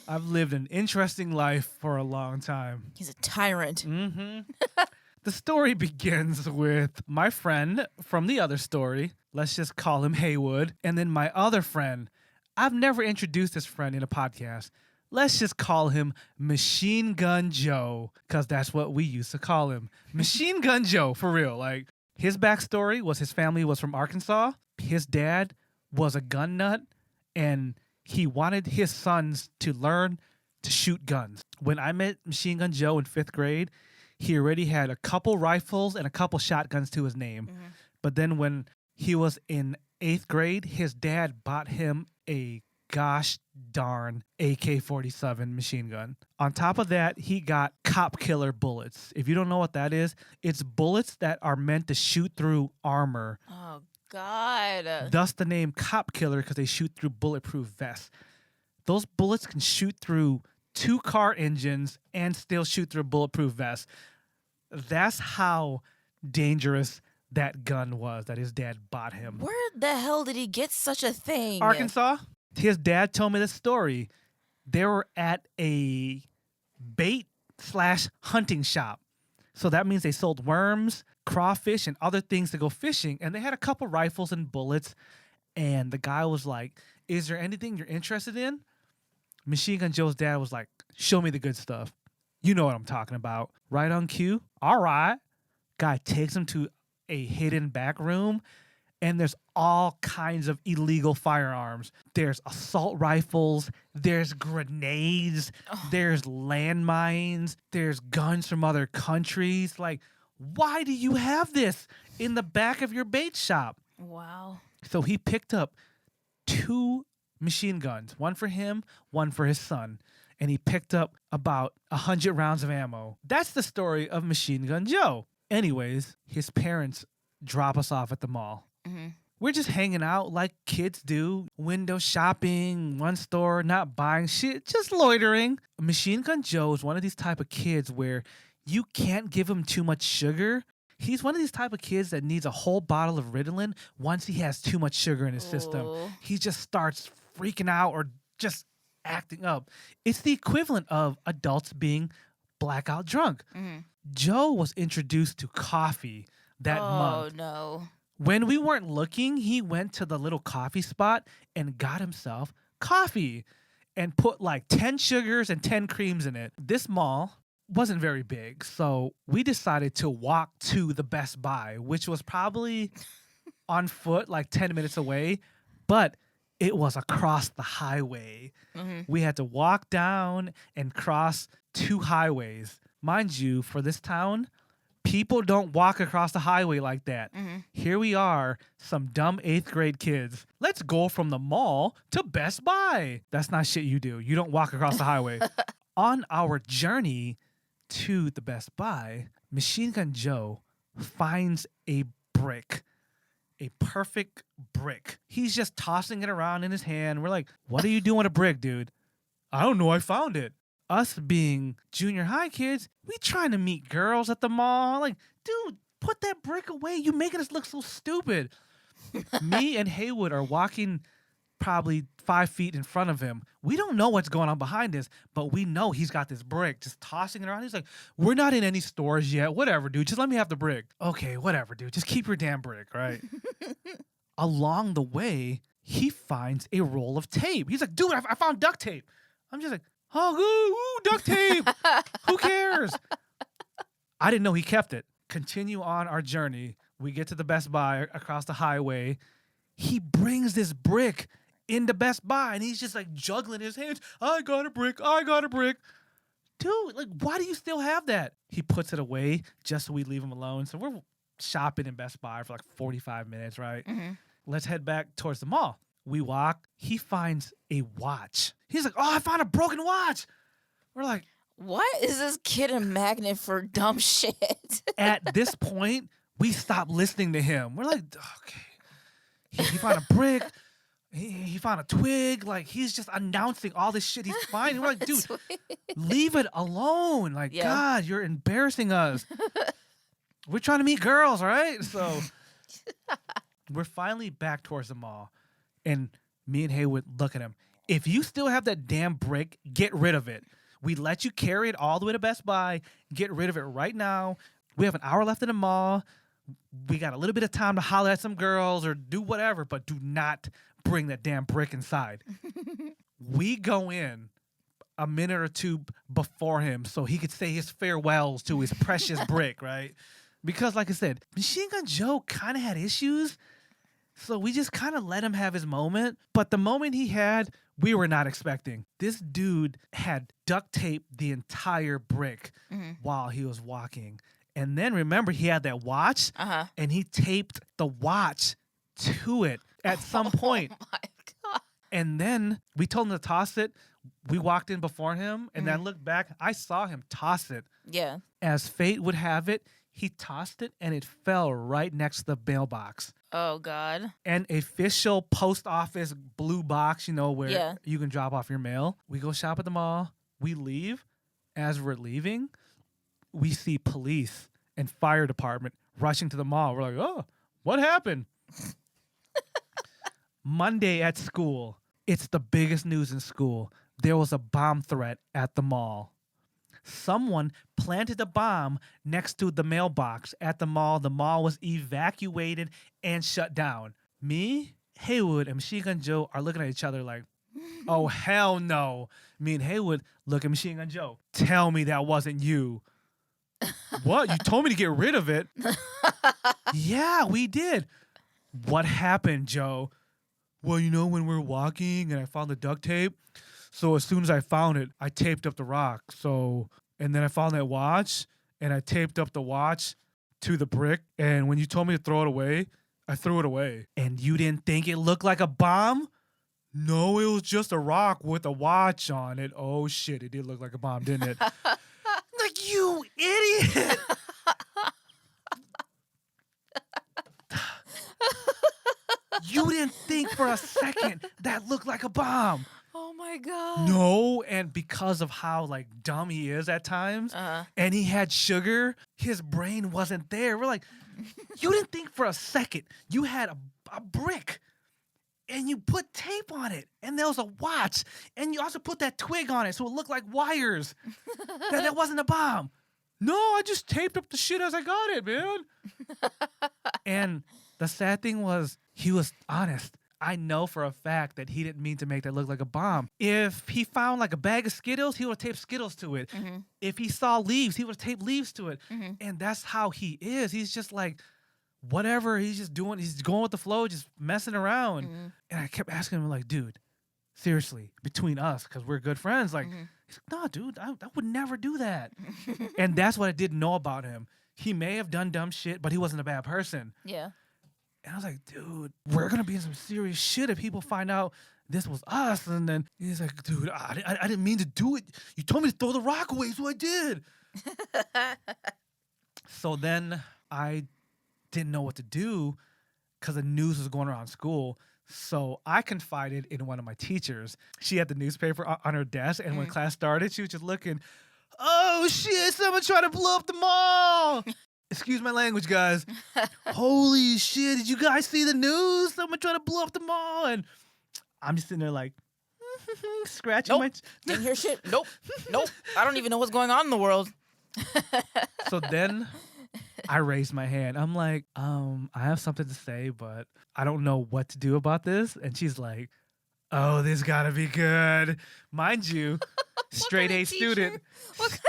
I've lived an interesting life for a long time. He's a tyrant. Mm-hmm. The story begins with my friend from the other story. Let's just call him Haywood. And then my other friend. I've never introduced this friend in a podcast. Let's just call him Machine Gun Joe, because that's what we used to call him. Machine Gun Joe, for real. Like, his backstory was his family was from Arkansas. His dad was a gun nut, and he wanted his sons to learn to shoot guns. When I met Machine Gun Joe in 5th grade, he already had a couple rifles and a couple shotguns to his name. Mm-hmm. But then when he was in 8th grade, his dad bought him a gosh darn AK-47 machine gun. On top of that, he got cop killer bullets. If you don't know what that is, it's bullets that are meant to shoot through armor. Oh, God. Thus the name cop killer, because they shoot through bulletproof vests. Those bullets can shoot through 2 car engines and still shoot through a bulletproof vest. That's how dangerous that gun was that his dad bought him. Where the hell did he get such a thing? Arkansas. His dad told me this story. They were at a bait/hunting shop. So that means they sold worms, crawfish, and other things to go fishing. And they had a couple rifles and bullets. And the guy was like, is there anything you're interested in? Machine Gun Joe's dad was like, show me the good stuff. You know what I'm talking about. Right on cue. All right. Guy takes him to a hidden back room. And there's all kinds of illegal firearms. There's assault rifles. There's grenades. There's landmines. There's guns from other countries. Like, why do you have this in the back of your bait shop? Wow. So he picked up 2 machine guns, one for him, one for his son. And he picked up about 100 rounds of ammo. That's the story of Machine Gun Joe. Anyways, his parents drop us off at the mall. Mm-hmm. We're just hanging out like kids do, window shopping, one store, not buying shit, just loitering. Machine Gun Joe is one of these type of kids where you can't give him too much sugar. He's one of these type of kids that needs a whole bottle of Ritalin once he has too much sugar in his system. Oh. He just starts freaking out or just acting up. It's the equivalent of adults being blackout drunk. Mm-hmm. Joe was introduced to coffee that month. Oh, no. When we weren't looking, he went to the little coffee spot and got himself coffee and put like 10 sugars and 10 creams in it. This mall wasn't very big, so we decided to walk to the Best Buy, which was probably on foot like 10 minutes away, but it was across the highway. Mm-hmm. We had to walk down and cross 2 highways. Mind you, for this town, People don't walk across the highway like that. Mm-hmm. Here we are, some dumb 8th grade kids. Let's go from the mall to Best Buy. That's not shit you do. You don't walk across the highway. On our journey to the Best Buy, Machine Gun Joe finds a brick. A perfect brick. He's just tossing it around in his hand. We're like, what are you doing with a brick, dude? I don't know. I found it. Us being junior high kids, we trying to meet girls at the mall. Like, dude, put that brick away. You making us look so stupid. Me and Haywood are walking probably 5 feet in front of him. We don't know what's going on behind us, but we know he's got this brick just tossing it around. He's like, we're not in any stores yet. Whatever, dude. Just let me have the brick. Okay, whatever, dude. Just keep your damn brick, right? Along the way, he finds a roll of tape. He's like, dude, I found duct tape. I'm just like, oh, ooh, duct tape. Who cares? I didn't know he kept it. Continue on our journey. We get to the Best Buy across the highway. He brings this brick into Best Buy, and he's just like juggling his hands. I got a brick. I got a brick. Dude, like, why do you still have that? He puts it away just so we leave him alone. So we're shopping in Best Buy for like 45 minutes, right? Mm-hmm. Let's head back towards the mall. We walk. He finds a watch. He's like, oh, I found a broken watch. We're like, What is this kid a magnet for dumb shit? at this point, we stop listening to him. We're like, okay. He found a brick. He found a twig. Like, he's just announcing all this shit he's finding. We're like, dude, leave it alone. Like, Yeah. God, you're embarrassing us. We're trying to meet girls, right? So we're finally back towards the mall. And me and Haywood look at him. If you still have that damn brick, get rid of it. We let you carry it all the way to Best Buy. Get rid of it right now. We have an hour left in the mall. We got a little bit of time to holler at some girls or do whatever, but do not bring that damn brick inside. We go in a minute or two before him so he could say his farewells to his precious brick, right? Because, like I said, Machine Gun Joe kind of had issues, so we just kind of let him have his moment. But the moment he had, we were not expecting. This dude had duct taped the entire brick while he was walking. And then remember, he had that watch, and he taped the watch to it at some point. Oh my God. And then we told him to toss it. We walked in before him, and then I looked back. I saw him toss it. Yeah. As fate would have it, he tossed it, and it fell right next to the mailbox. Oh, God. An official post office blue box, you know, where you can drop off your mail. We go shop at the mall. We leave. As we're leaving, we see police and fire department rushing to the mall. We're like, oh, what happened? Monday at school, it's the biggest news in school. There was a bomb threat at the mall. Someone planted a bomb next to the mailbox at the mall. The mall was evacuated and shut down. Me, Haywood, and Machine Gun Joe are looking at each other like, oh, hell no. Me and Haywood look at Machine Gun Joe. Tell me that wasn't you. What? You told me to get rid of it? Yeah, we did. What happened, Joe? Well, you know, when we were walking and I found the duct tape, so as soon as I found it, I taped up the rock. So, and then I found that watch, and I taped up the watch to the brick. And when you told me to throw it away, I threw it away. And you didn't think it looked like a bomb? No, it was just a rock with a watch on it. Oh, shit, it did look like a bomb, didn't it? Like, you idiot! You didn't think for a second that looked like a bomb. Oh, my God. No, and because of how, like, dumb he is at times, and he had sugar, his brain wasn't there. We're like, you didn't think for a second. You had a brick, and you put tape on it, and there was a watch, and you also put that twig on it so it looked like wires. that wasn't a bomb. No, I just taped up the shit as I got it, man. And the sad thing was, he was honest. I know for a fact that he didn't mean to make that look like a bomb. If he found like a bag of Skittles, he would have taped Skittles to it. If he saw leaves, he would have taped leaves to it. And that's how he is. He's just like, whatever, he's just doing, he's going with the flow, just messing around. And I kept asking him, like, dude, seriously, between us, because we're good friends, like, he's like, no, dude, I would never do that. And that's what I didn't know about him. He may have done dumb shit, but he wasn't a bad person. Yeah. And I was like, dude, we're going to be in some serious shit if people find out this was us. And then he's like, dude, I didn't mean to do it. You told me to throw the rock away, so I did. So then I didn't know what to do because the news was going around school. So I confided in one of my teachers. She had the newspaper on her desk, and when class started, she was just looking, oh shit, someone trying to blow up the mall. Excuse my language, guys. Holy shit, did you guys see the news? Someone trying to blow up the mall. And I'm just sitting there like, scratching my... Didn't hear shit. Nope. I don't even know what's going on in the world. So then I raised my hand. I'm like, I have something to say, but I don't know what to do about this. And she's like, oh, this gotta be good. Mind you, straight A student.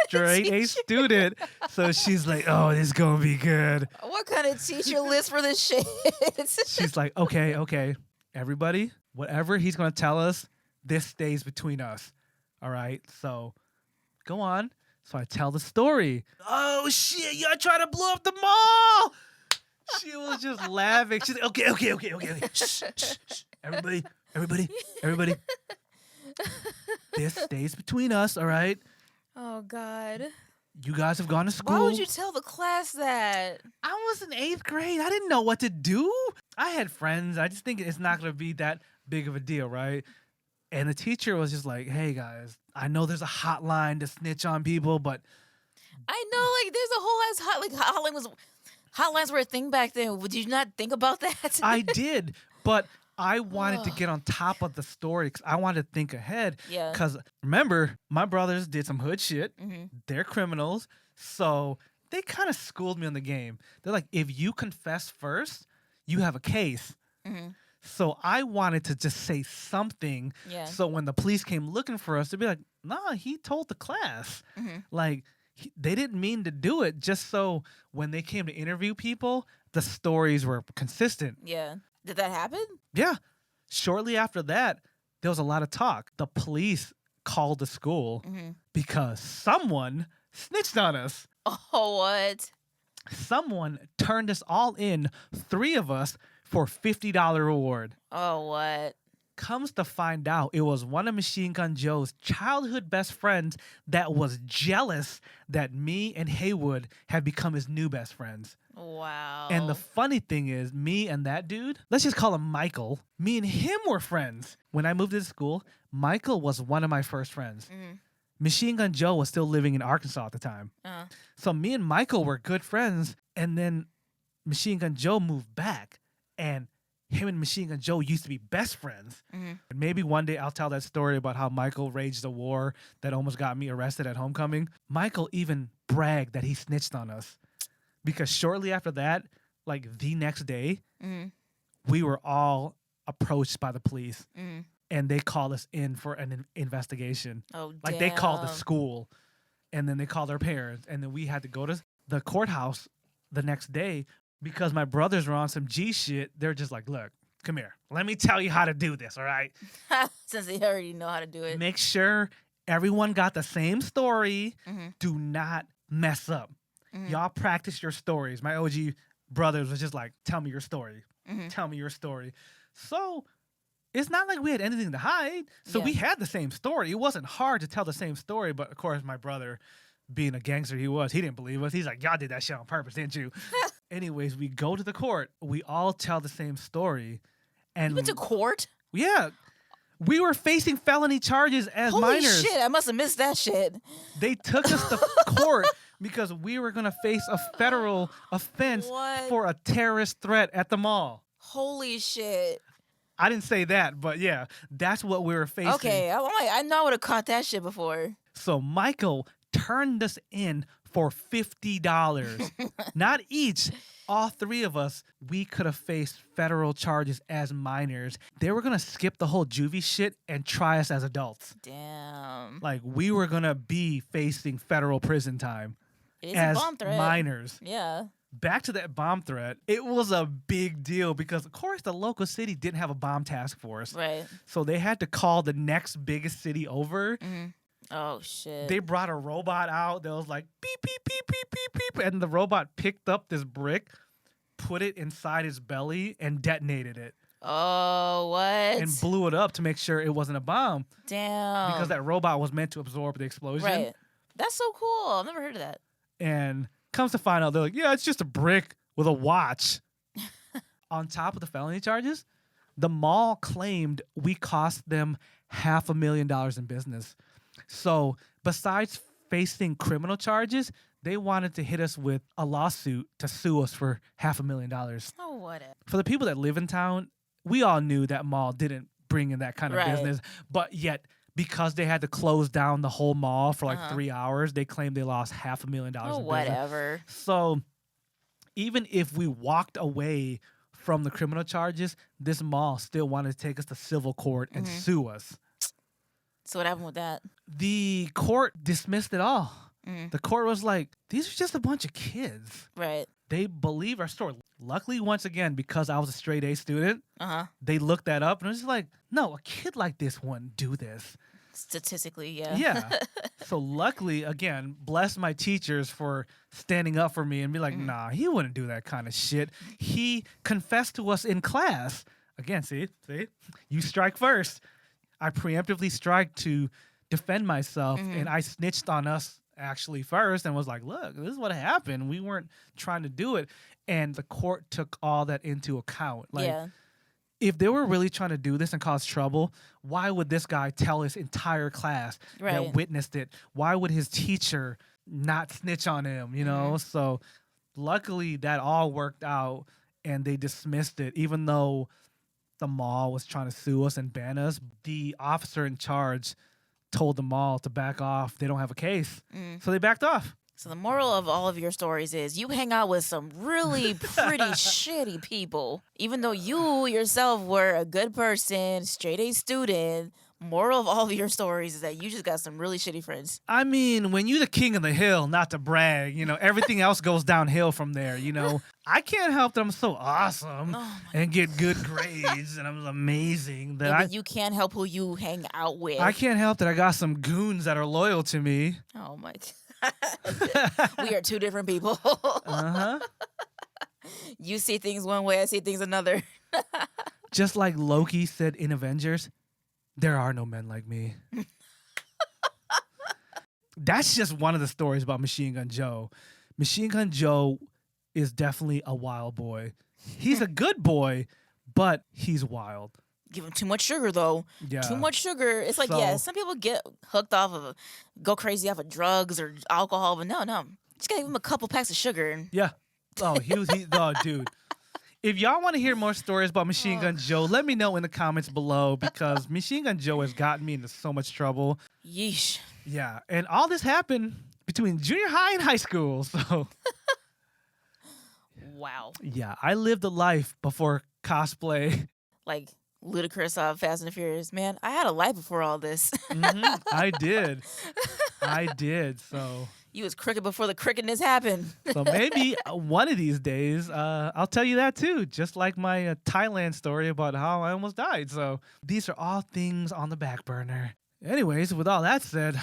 Straight A student. So she's like, oh, this gonna be good. What kind of teacher list for this shit? She's like, okay. Everybody, whatever he's gonna tell us, this stays between us. All right? So go on. So I tell the story. Oh shit, y'all trying to blow up the mall. She was just laughing. She's like, okay. Shh. Everybody. This stays between us, all right? Oh, God. You guys have gone to school. Why would you tell the class that? I was in 8th grade. I didn't know what to do. I had friends. I just think it's not going to be that big of a deal, right? And the teacher was just like, hey, guys, I know there's a hotline to snitch on people, but... I know, like, there's a whole ass hotlines were a thing back then. Would you not think about that? I did, but I wanted to get on top of the story because I wanted to think ahead. Yeah. Because remember, my brothers did some hood shit. Mm-hmm. They're criminals. So they kind of schooled me on the game. They're like, if you confess first, you have a case. Mm-hmm. So I wanted to just say something. Yeah. So when the police came looking for us, they'd be like, nah, he told the class. Mm-hmm. Like, they didn't mean to do it, just so when they came to interview people, the stories were consistent. Yeah. Did that happen? Yeah. Shortly after that, there was a lot of talk. The police called the school because someone snitched on us. Oh, what? Someone turned us all in, 3 of us, for $50 reward. Oh, what? Comes to find out, it was one of Machine Gun Joe's childhood best friends that was jealous that me and Haywood had become his new best friends. Wow. And the funny thing is, me and that dude, let's just call him Michael, me and him were friends. When I moved to school, Michael was one of my first friends. Machine Gun Joe was still living in Arkansas at the time. So me and Michael were good friends, and then Machine Gun Joe moved back, and him and Machine Gun Joe used to be best friends. And maybe one day I'll tell that story about how Michael waged a war that almost got me arrested at homecoming. Michael even bragged that he snitched on us. Because shortly after that, like the next day, we were all approached by the police. And they called us in for an investigation. Oh, like, they called the school. And then they called our parents. And then we had to go to the courthouse the next day. Because my brothers were on some G shit, they're just like, look, come here. Let me tell you how to do this, all right? Since they already know how to do it. Make sure everyone got the same story. Do not mess up. Y'all practice your stories. My OG brothers was just like, tell me your story. Tell me your story. So it's not like we had anything to hide. So we had the same story. It wasn't hard to tell the same story. But, of course, my brother, being a gangster he didn't believe us. He's like, y'all did that shit on purpose, didn't you? Anyways, we go to the court. We all tell the same story. And you went to court? Yeah. We were facing felony charges as minors. Holy shit, I must have missed that shit. They took us to court because we were going to face a federal offense for a terrorist threat at the mall. Holy shit. I didn't say that, but yeah, that's what we were facing. Okay, I know I would have caught that shit before. So Michael turned us in for $50. Not each. All 3 of us, we could have faced federal charges as minors. They were going to skip the whole juvie shit and try us as adults. Damn. Like, we were going to be facing federal prison time as minors. Yeah. Back to that bomb threat, it was a big deal because, of course, the local city didn't have a bomb task force. Right. So they had to call the next biggest city over. Oh shit. They brought a robot out that was like beep, beep, beep, beep, beep, beep. And the robot picked up this brick, put it inside his belly, and detonated it. Oh, what? And blew it up to make sure it wasn't a bomb. Damn. Because that robot was meant to absorb the explosion. Right. That's so cool. I've never heard of that. And comes to find out, they're like, yeah, it's just a brick with a watch. On top of the felony charges, the mall claimed we cost them $500,000 in business. So besides facing criminal charges, they wanted to hit us with a lawsuit to sue us for $500,000. Oh, whatever. For the people that live in town, we all knew that mall didn't bring in that kind of business. But yet, because they had to close down the whole mall for like 3 hours, they claimed they lost $500,000 in business. Whatever. So even if we walked away from the criminal charges, this mall still wanted to take us to civil court and sue us. So what happened with that? The court dismissed it all. The court was like, these are just a bunch of kids. Right. They believe our story. Luckily, once again, because I was a straight A student, they looked that up and it was like, no, a kid like this wouldn't do this. Statistically, yeah. Yeah. So luckily, again, bless my teachers for standing up for me and be like, nah, he wouldn't do that kind of shit. He confessed to us in class. Again, see, you strike first. I preemptively strike to defend myself, and I snitched on us actually first and was like, look, this is what happened. We weren't trying to do it. And the court took all that into account. Like, if they were really trying to do this and cause trouble, why would this guy tell his entire class that witnessed it? Why would his teacher not snitch on him, you know? So luckily that all worked out and they dismissed it, even though the mall was trying to sue us and ban us. The officer in charge told the mall to back off. They don't have a case. So they backed off. So the moral of all of your stories is you hang out with some really pretty shitty people. Even though you yourself were a good person, straight A student, moral of all of your stories is that you just got some really shitty friends. I mean, when you're the king of the hill, not to brag, you know, everything else goes downhill from there, you know. I can't help that I'm so awesome and get good grades and I'm amazing. But you can't help who you hang out with. I can't help that I got some goons that are loyal to me. Oh, my God. We are two different people. You see things one way, I see things another. Just like Loki said in Avengers, there are no men like me. That's just one of the stories about Machine Gun Joe. Machine Gun Joe is definitely a wild boy. He's a good boy, but he's wild. Give him too much sugar, though. Yeah. Too much sugar. It's like, some people get hooked off of, go crazy off of drugs or alcohol, but no. Just gotta give him a couple packs of sugar. Yeah. Oh, oh, dude. If y'all want to hear more stories about Machine Gun Joe, let me know in the comments below because Machine Gun Joe has gotten me into so much trouble. Yeesh. Yeah. And all this happened between junior high and high school, so. Wow. Yeah, I lived a life before cosplay. Like Ludacris off Fast and the Furious. Man, I had a life before all this. I did. So you was crooked before the crookedness happened. So maybe one of these days, I'll tell you that too. Just like my Thailand story about how I almost died. So these are all things on the back burner. Anyways, with all that said,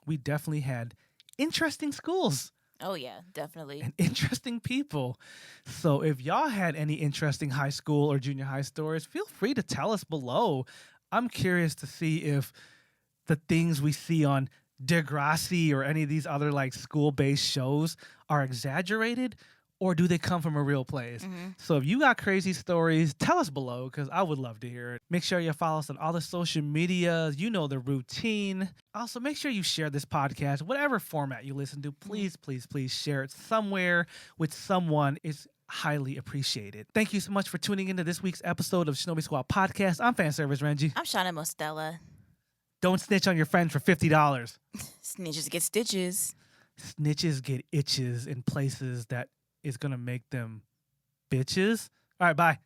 we definitely had interesting schools. Oh, yeah, definitely. And interesting people. So if y'all had any interesting high school or junior high stories, feel free to tell us below. I'm curious to see if the things we see on Degrassi or any of these other like school-based shows are exaggerated or do they come from a real place? So if you got crazy stories, tell us below because I would love to hear it. Make sure you follow us on all the social media. You know the routine. Also, make sure you share this podcast, whatever format you listen to. Please, please, please share it somewhere with someone. It's highly appreciated. Thank you so much for tuning into this week's episode of Shinobi Squad Podcast. I'm fan service Renji. I'm Shana Mostella. Don't snitch on your friends for $50. Snitches get stitches. Snitches get itches in places that is going to make them bitches. All right, bye.